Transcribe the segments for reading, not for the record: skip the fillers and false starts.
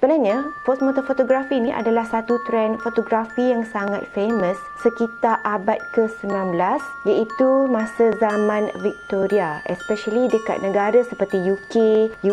Sebenarnya, postmortem fotografi ni adalah satu trend fotografi yang sangat famous sekitar abad ke-19, iaitu masa zaman Victoria, especially dekat negara seperti UK,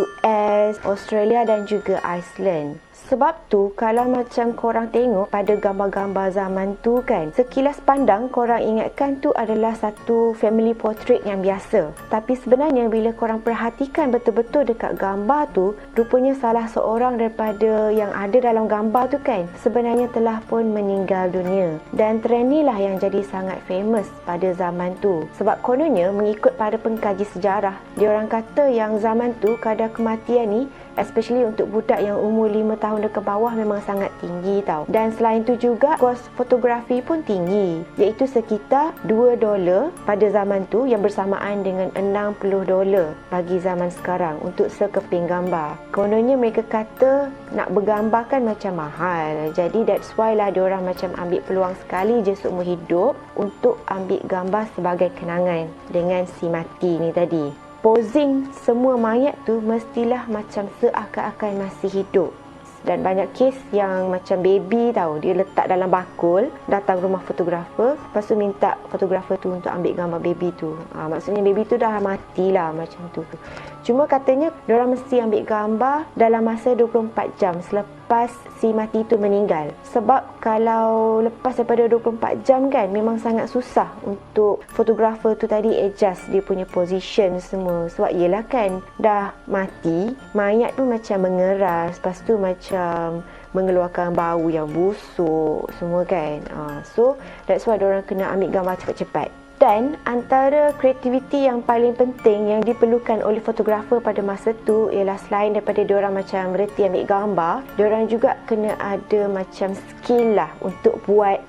US, Australia dan juga Iceland. Sebab tu, kalau macam korang tengok pada gambar-gambar zaman tu kan, sekilas pandang korang ingatkan tu adalah satu family portrait yang biasa. Tapi sebenarnya bila korang perhatikan betul-betul dekat gambar tu, rupanya salah seorang daripada yang ada dalam gambar tu kan, sebenarnya telah pun meninggal dunia. Dan trend ni lah yang jadi sangat famous pada zaman tu. Sebab kononnya, mengikut para pengkaji sejarah, diorang kata yang zaman tu kadar kematian ni, especially untuk budak yang umur 5 tahun ke bawah memang sangat tinggi tau. Dan selain tu juga kos fotografi pun tinggi, iaitu sekitar $2 pada zaman tu yang bersamaan dengan $60 bagi zaman sekarang untuk sekeping gambar. Kononnya mereka kata nak bergambar kan macam mahal. Jadi that's why lah diorang macam ambil peluang sekali je seumur hidup untuk ambil gambar sebagai kenangan dengan si mati ni tadi. Posing semua mayat tu mestilah macam seakan-akan masih hidup. Dan banyak kes yang macam baby tau, dia letak dalam bakul, datang rumah fotografer, lepas tu minta fotografer tu untuk ambil gambar baby tu. Maksudnya baby tu dah matilah macam tu. Cuma katanya diorang mesti ambil gambar dalam masa 24 jam selepas si mati tu meninggal. Sebab kalau lepas daripada 24 jam kan, memang sangat susah untuk fotografer tu tadi adjust dia punya position semua. Sebab yelah kan, dah mati, mayat tu macam mengeras, lepas tu macam mengeluarkan bau yang busuk semua kan. So that's why diorang kena ambil gambar cepat-cepat. Dan antara kreativiti yang paling penting yang diperlukan oleh fotografer pada masa tu ialah selain daripada diorang macam reti ambil gambar, diorang juga kena ada macam skill lah untuk buat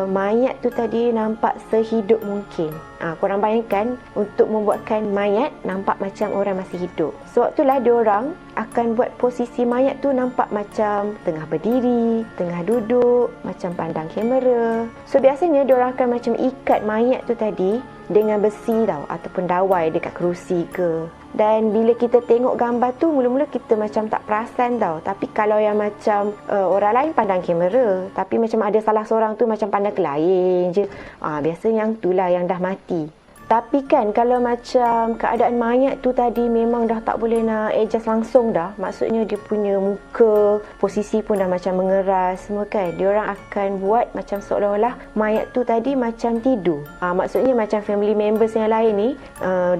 mayat tu tadi nampak sehidup mungkin. Korang bayangkan untuk membuatkan mayat nampak macam orang masih hidup. Sebab itulah diorang akan buat posisi mayat tu nampak macam tengah berdiri, tengah duduk, macam pandang kamera. So biasanya diorang akan macam ikat mayat tu tadi dengan besi tau, ataupun dawai dekat kerusi ke. Dan bila kita tengok gambar tu, mula-mula kita macam tak perasan tau. Tapi kalau yang macam orang lain pandang kamera, tapi macam ada salah seorang tu macam pandang ke lain je, biasanya yang tu lah yang dah mati. Tapi kan kalau macam keadaan mayat tu tadi memang dah tak boleh nak adjust langsung dah, maksudnya dia punya muka, posisi pun dah macam mengeras semua kan, diorang akan buat macam seolah-olah mayat tu tadi macam tidur. Maksudnya macam family members yang lain ni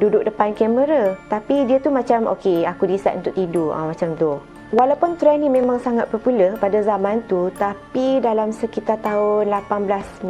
duduk depan kamera, tapi dia tu macam okey, aku decide untuk tidur, macam tu. Walaupun trend ni memang sangat popular pada zaman tu, tapi dalam sekitar tahun 1890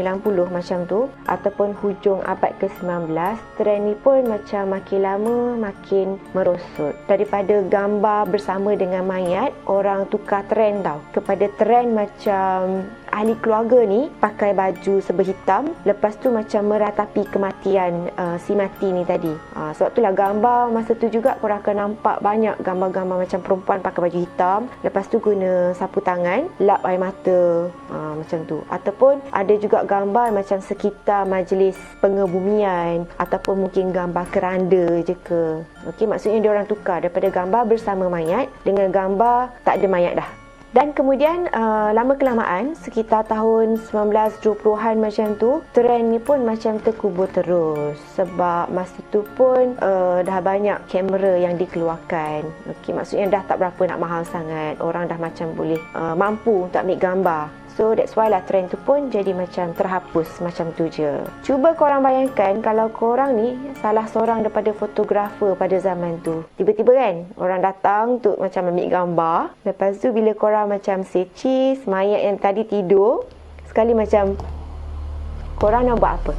macam tu, ataupun hujung abad ke-19, trend ni pun macam makin lama makin merosot. Daripada gambar bersama dengan mayat, orang tukar trend tau, kepada trend macam ahli keluarga ni pakai baju serba hitam, lepas tu macam meratapi kematian si mati ni tadi. Sebab itulah gambar masa tu juga korang akan nampak banyak gambar-gambar macam perempuan pakai baju hitam, lepas tu guna sapu tangan, lap air mata, macam tu. Ataupun ada juga gambar macam sekitar majlis pengebumian, ataupun mungkin gambar keranda je ke. Okey, maksudnya diorang tukar daripada gambar bersama mayat dengan gambar tak ada mayat dah. Dan kemudian lama-kelamaan sekitar tahun 1920-an macam tu, trend ni pun macam terkubur terus. Sebab masa tu pun dah banyak kamera yang dikeluarkan. Okey, maksudnya dah tak berapa nak mahal sangat. Orang dah macam boleh mampu untuk ambil gambar. So that's why lah trend tu pun jadi macam terhapus macam tu je. Cuba korang bayangkan kalau korang ni salah seorang daripada fotografer pada zaman tu. Tiba-tiba kan orang datang untuk macam ambil gambar. Lepas tu bila korang macam secis mayat yang tadi tidur, sekali macam korang nak buat apa?